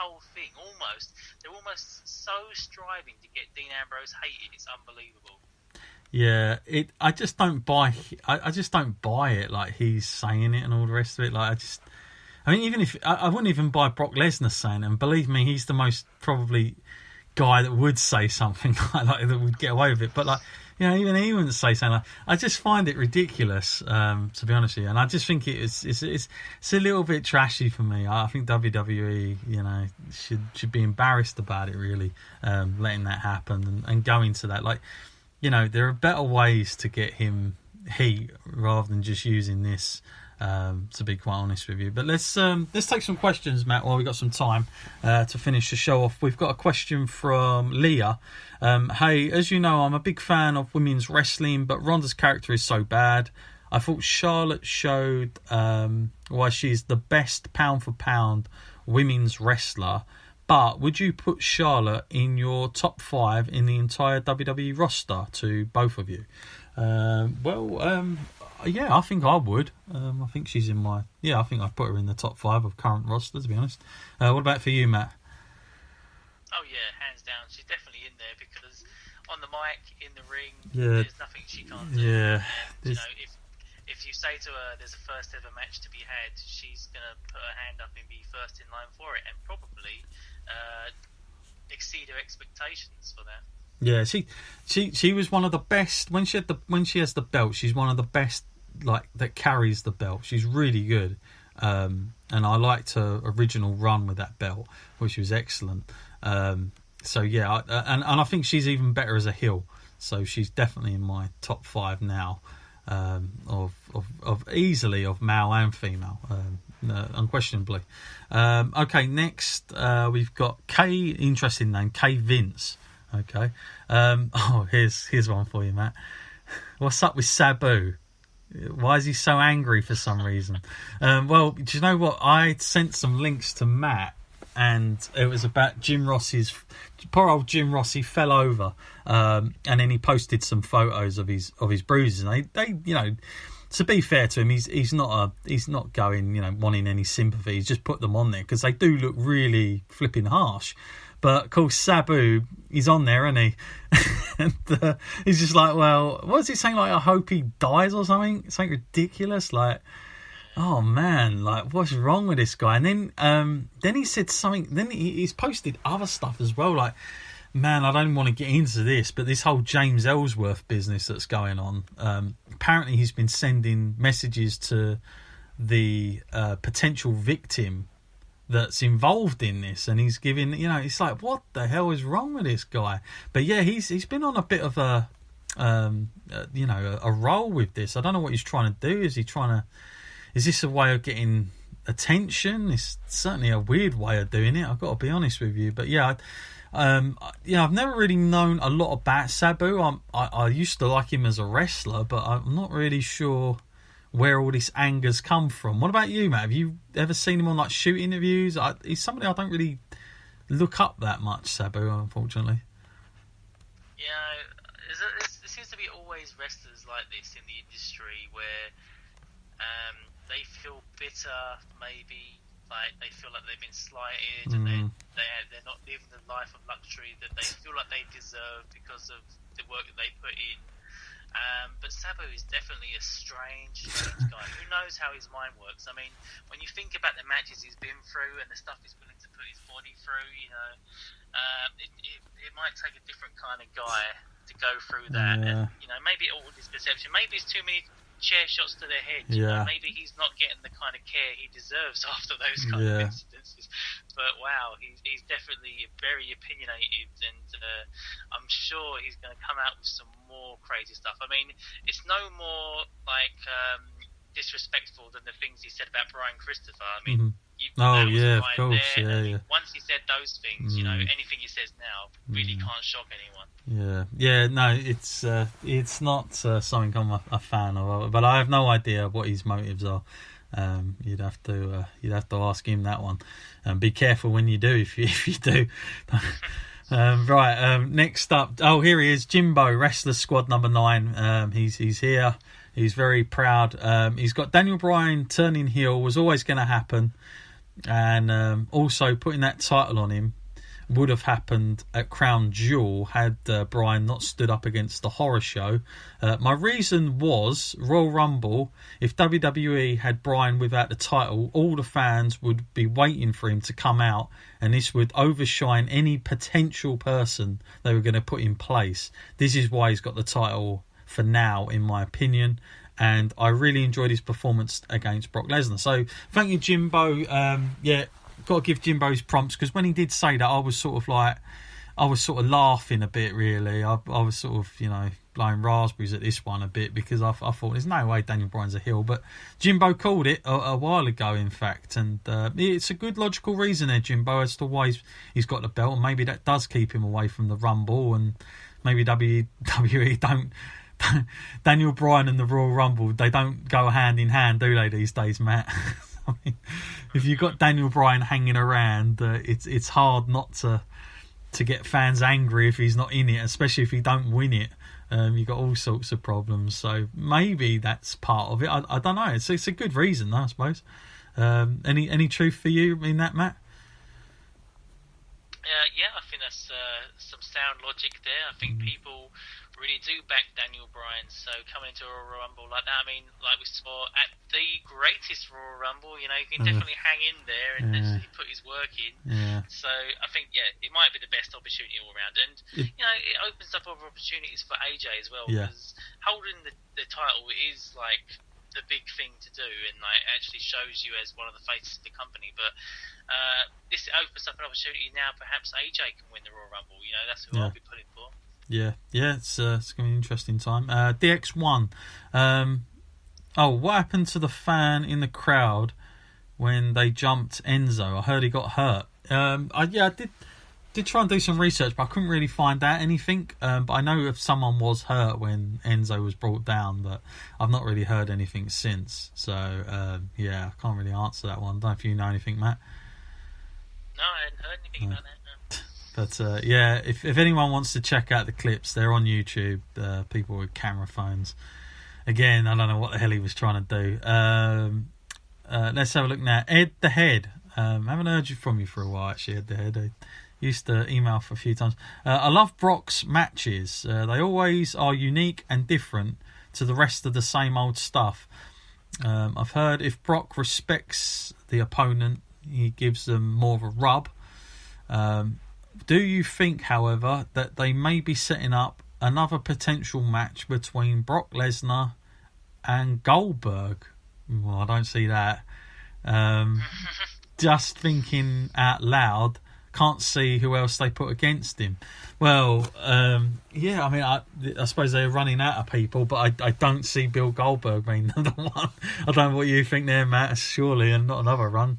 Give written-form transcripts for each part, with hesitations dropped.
whole thing, they're almost so striving to get Dean Ambrose hated. It's unbelievable. Yeah, I just don't buy. I just don't buy it. Like he's saying it and all the rest of it. I mean, even if I wouldn't even buy Brock Lesnar saying it. And believe me, he's the most probably guy that would say something like that would get away with it. But even he wouldn't say something like. I just find it ridiculous, to be honest with you. And I just think it's a little bit trashy for me. I think WWE, should be embarrassed about it, really, letting that happen and going to that. There are better ways to get him heat rather than just using this. To be quite honest with you, but let's take some questions, Matt, while we got some time to finish the show off. We've got a question from Leah. Hey, as you know, I'm a big fan of women's wrestling, but Ronda's character is so bad. I thought Charlotte showed why she's the best pound for pound women's wrestler. But would you put Charlotte in your top 5 in the entire WWE roster? To both of you. Yeah, I think I would. I think she's in my... Yeah, I think I'd put her in the top 5 of current roster, to be honest. What about for you, Matt? Oh, yeah, hands down. She's definitely in there because on the mic, in the ring, yeah, there's nothing she can't do. Yeah. And, if you say to her there's a first ever match to be had, she's going to put her hand up and be first in line for it and probably exceed her expectations for that. Yeah, she was one of the best when she has the belt. She's one of the best that carries the belt. She's really good, and I liked her original run with that belt, which was excellent. So yeah, and I think she's even better as a heel. So she's definitely in my top 5 now, of easily of male and female, unquestionably. Okay, next we've got interesting name, K Vince. Okay. Here's one for you, Matt. What's up with Sabu? Why is he so angry for some reason? Well, do you know what? I sent some links to Matt, and it was about Jim Ross's... Poor old Jim Ross, he fell over, and then he posted some photos of his bruises. And they to be fair to him, he's not going, wanting any sympathy. He's just put them on there because they do look really flipping harsh. But of course, Sabu, he's on there, isn't he? And he's just like, well, what's he saying? I hope he dies or something. Something ridiculous. Oh man, what's wrong with this guy? And then he said something. Then he's posted other stuff as well. Man, I don't want to get into this, but this whole James Ellsworth business that's going on. Apparently, he's been sending messages to the potential victim that's involved in this, and he's giving, it's like, what the hell is wrong with this guy? But yeah, he's been on a bit of a roll with this. I don't know what he's trying to do. Is this a way of getting attention? It's certainly a weird way of doing it, I've got to be honest with you. But yeah, I've never really known a lot about Sabu. I used to like him as a wrestler, but I'm not really sure where all this anger's come from. What about you, Matt? Have you ever seen him on shoot interviews? He's somebody I don't really look up that much, Sabu, unfortunately. There seems to be always wrestlers like this in the industry where they feel bitter, maybe they feel like they've been slighted, and they're not living the life of luxury that they feel like they deserve because of the work that they put in. But Sabu is definitely a strange guy. Who knows how his mind works? I mean, when you think about the matches he's been through and the stuff he's willing to put his body through, it might take a different kind of guy to go through that. Yeah. And maybe all this perception, maybe it's too many chair shots to the head. Yeah. Maybe he's not getting the kind of care he deserves after those kind of incidences. But wow, he's definitely very opinionated, and I'm sure he's going to come out with some more crazy stuff. I mean, it's no more disrespectful than the things he said about Brian Christopher. I mean, of course, yeah. Once he said those things, anything he says now really can't shock anyone. Yeah. No, it's not something I'm a fan of, but I have no idea what his motives are. You'd have to ask him that one, and be careful when you do if you do. Right. Next up, here he is, Jimbo, Wrestler Squad number 9. He's here. He's very proud. He's got Daniel Bryan turning heel was always going to happen. And also putting that title on him would have happened at Crown Jewel had Bryan not stood up against the Horror Show. My reason was Royal Rumble. If WWE had Bryan without the title, all the fans would be waiting for him to come out, and this would overshine any potential person they were going to put in place. This is why he's got the title for now, in my opinion. And I really enjoyed his performance against Brock Lesnar. So thank you, Jimbo. Got to give Jimbo his prompts, because when he did say that, I was sort of laughing a bit, really. I was sort of, blowing raspberries at this one a bit, because I thought there's no way Daniel Bryan's a heel. But Jimbo called it a while ago, in fact. And it's a good logical reason there, Jimbo, as to why he's got the belt. And maybe that does keep him away from the Rumble. And maybe WWE don't... Daniel Bryan and the Royal Rumble, they don't go hand in hand, do they, these days, Matt? I mean, if you've got Daniel Bryan hanging around, it's hard not to get fans angry if he's not in it, especially if he don't win it. You've got all sorts of problems. So maybe that's part of it. I don't know. It's a good reason, I suppose. Any truth for you in that, Matt? Yeah, I think that's some sound logic there. I think people really do back Daniel Bryan, so coming into a Royal Rumble like that, I mean, like we saw at the greatest Royal Rumble, you can definitely hang in there and actually put his work in. Yeah. So I think, it might be the best opportunity all round, and it opens up other opportunities for AJ as well, because holding the title is like the big thing to do, and like actually shows you as one of the faces of the company. But this opens up an opportunity now. Perhaps AJ can win the Royal Rumble. That's who I'll be pulling for. Yeah, it's going to be an interesting time. DX1. What happened to the fan in the crowd when they jumped Enzo? I heard he got hurt. I did try and do some research, but I couldn't really find out anything. But I know if someone was hurt when Enzo was brought down, but I've not really heard anything since. So, I can't really answer that one. I don't know if you know anything, Matt. No, I hadn't heard anything about that. No. But if anyone wants to check out the clips, they're on YouTube. People with camera phones. Again, I don't know what the hell he was trying to do. Let's have a look now. Ed the Head. Haven't heard from you for a while, actually, Ed the Head. I used to email for a few times. I love Brock's matches. They always are unique and different to the rest of the same old stuff. I've heard if Brock respects the opponent, he gives them more of a rub. Do you think, however, that they may be setting up another potential match between Brock Lesnar and Goldberg? Well, I don't see that. Just thinking out loud, can't see who else they put against him. Well, I mean, I suppose they're running out of people, but I don't see Bill Goldberg being the one. I don't know what you think there, Matt. Surely, and not another run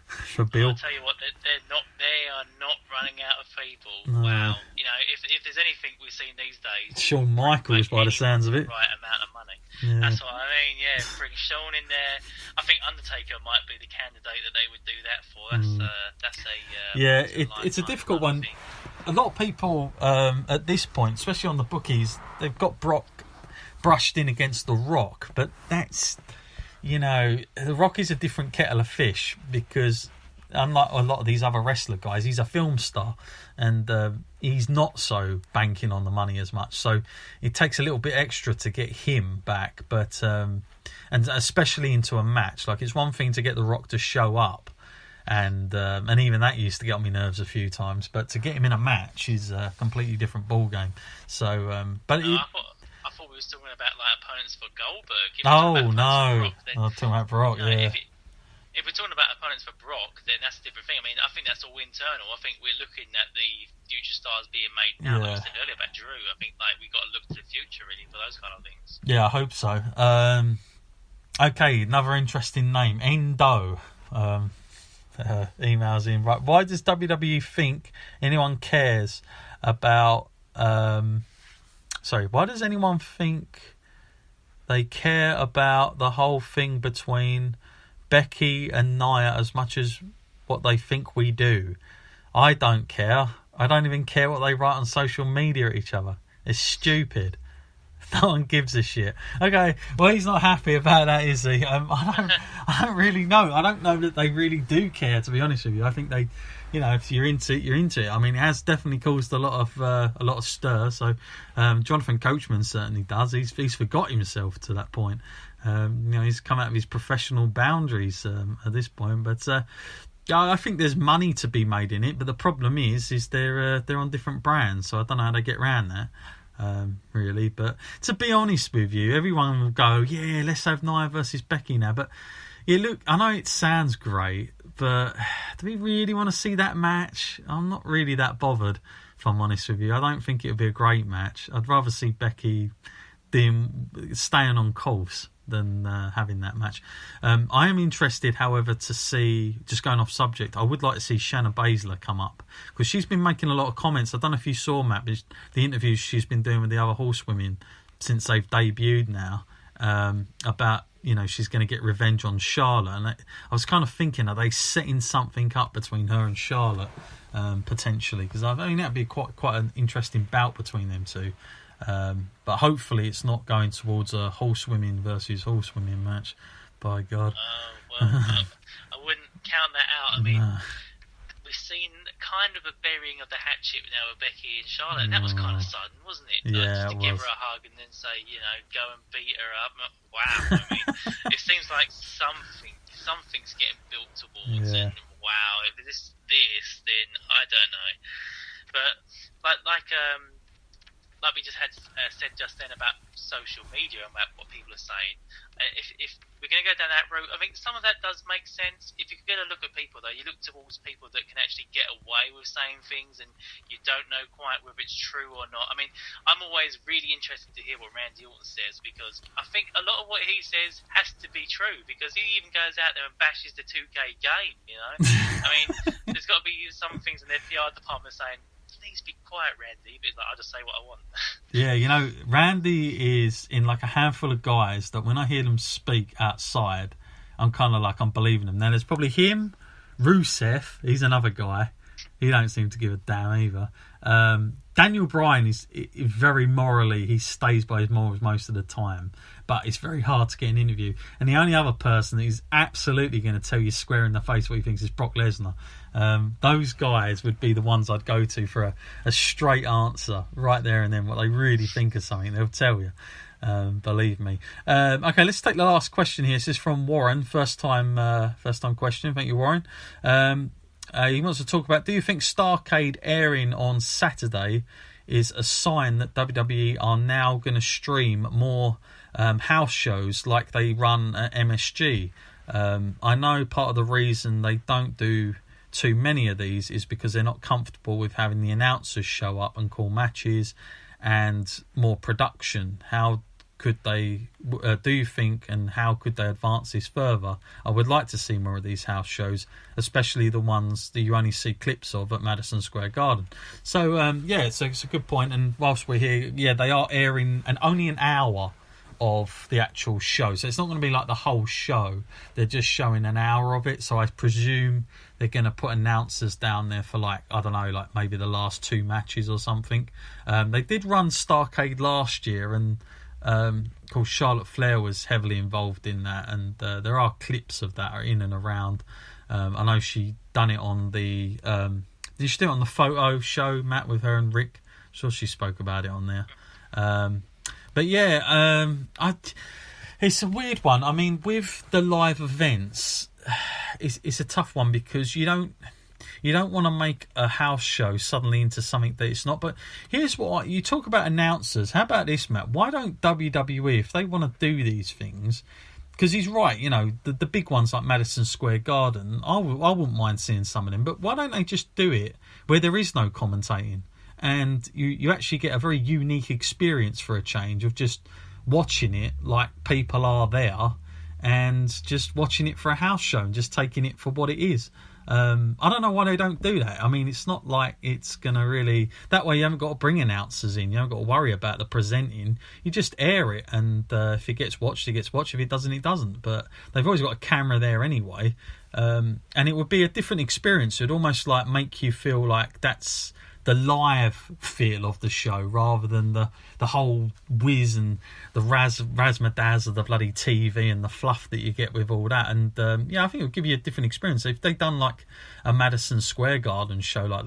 for Bill. I'll tell you what, they are not running out of people. No. Wow. If there's anything we've seen these days, Shawn Michaels, by the sounds of it. Right amount of money. Yeah. That's what I mean. Yeah, bring Shawn in there. I think Undertaker might be the candidate that they would do that for. It's a difficult one. Thing. A lot of people at this point, especially on the bookies, they've got Brock brushed in against The Rock, but that's, The Rock is a different kettle of fish, because unlike a lot of these other wrestler guys, he's a film star, and he's not so banking on the money as much. So it takes a little bit extra to get him back, but and especially into a match. Like, it's one thing to get The Rock to show up, and even that used to get on my nerves a few times. But to get him in a match is a completely different ball game. So, I thought we were talking about like opponents for Goldberg. I'm talking about Brock. Yeah. If we're talking about opponents for Brock, then that's a different thing. I mean, I think that's all internal. I think we're looking at the future stars being made now. Like I said earlier about Drew, I think we've got to look to the future really for those kind of things. Yeah, I hope so. Okay, another interesting name, Endo. Emails in. Right, why does WWE think anyone cares about? Why does anyone think they care about the whole thing between Becky and Nia as much as what they think we do? I don't care. I don't even care what they write on social media at each other. It's stupid. No one gives a shit. Okay, well, he's not happy about that, is he? I don't really know. I don't know that they really do care, to be honest with you. I think they, if you're into it, you're into it. I mean, it has definitely caused a lot of stir. So Jonathan Coachman certainly does. He's forgot himself to that point. He's come out of his professional boundaries at this point. But I think there's money to be made in it. But the problem is they're on different brands, so I don't know how they get around that. Really, but to be honest with you, everyone will go, yeah, let's have Nia versus Becky now. But yeah, look, I know it sounds great, but do we really want to see that match? I'm not really that bothered, if I'm honest with you. I don't think it would be a great match. I'd rather see Becky staying on course than having that match. I am interested, however, to see, just going off subject, I would like to see Shayna Baszler come up, because she's been making a lot of comments. I don't know if you saw, Matt, but the interviews she's been doing with the other horsewomen since they've debuted now, about, she's going to get revenge on Charlotte. And I was kind of thinking, are they setting something up between her and Charlotte, potentially? Because I mean, that'd be quite an interesting bout between them two. But hopefully it's not going towards a horsewomen versus horsewomen match. By God. I wouldn't count that out. I mean, No. we've seen kind of a burying of the hatchet now with Becky and Charlotte, and that was kind of sudden, wasn't it? Yeah, just to it give was. her a hug and then say, go and beat her up. Wow. I mean, it seems like something's getting built towards, Yeah. and wow, if this, then I don't know. But like we just had said just then about social media and about what people are saying, if we're going to go down that route, I think some of that does make sense. If you get a look at people, though, you look towards people that can actually get away with saying things and you don't know quite whether it's true or not. I mean, I'm always really interested to hear what Randy Orton says, because I think a lot of what he says has to be true, because he even goes out there and bashes the 2K game, I mean, there's got to be some things in their PR department saying, please be quiet, Randy. But I'll just say what I want. Yeah, Randy is in like a handful of guys that when I hear them speak outside, I'm kind of like, I'm believing them. Now, there's probably him, Rusev, he's another guy. He don't seem to give a damn either. Daniel Bryan is very morally, he stays by his morals most of the time, but it's very hard to get an interview. And the only other person that is absolutely going to tell you square in the face what he thinks is Brock Lesnar. Those guys would be the ones I'd go to for a straight answer right there and then, what they really think of something. They'll tell you. Believe me. Okay, let's take the last question here. This is from Warren, first time question. Thank you, Warren. He wants to talk about, do you think Starrcade airing on Saturday is a sign that WWE are now going to stream more house shows like they run at MSG? I know part of the reason they don't do too many of these is because they're not comfortable with having the announcers show up and call matches and more production. How could they, do you think, and how could they advance this further? I would like to see more of these house shows, especially the ones that you only see clips of at Madison Square Garden. So, it's a good point. And whilst we're here, they are airing only an hour of the actual show. So it's not going to be like the whole show. They're just showing an hour of it. So I presume they're going to put announcers down there for maybe the last two matches or something. They did run Starrcade last year, and of course Charlotte Flair was heavily involved in that, and there are clips of that in and around. I know she done it on the did she do it on the photo show, Matt, with her and Rick? I'm sure she spoke about it on there. But it's a weird one. I mean, with the live events, it's a tough one, because you don't want to make a house show suddenly into something that it's not. But here's what you talk about announcers. How about this, Matt? Why don't WWE, if they want to do these things, because he's right, the big ones like Madison Square Garden, I wouldn't mind seeing some of them. But why don't they just do it where there is no commentating? And you actually get a very unique experience for a change of just watching it like people are there and just watching it for a house show and just taking it for what it is. I don't know why they don't do that. I mean, it's not like it's going to really... That way you haven't got to bring announcers in. You haven't got to worry about the presenting. You just air it, and if it gets watched, it gets watched. If it doesn't, it doesn't. But they've always got a camera there anyway. And it would be a different experience. It would almost like make you feel like that's the live feel of the show rather than the whole whiz and the razzmatazz of the bloody TV and the fluff that you get with all that. And I think it'll give you a different experience. If they'd done like a Madison Square Garden show like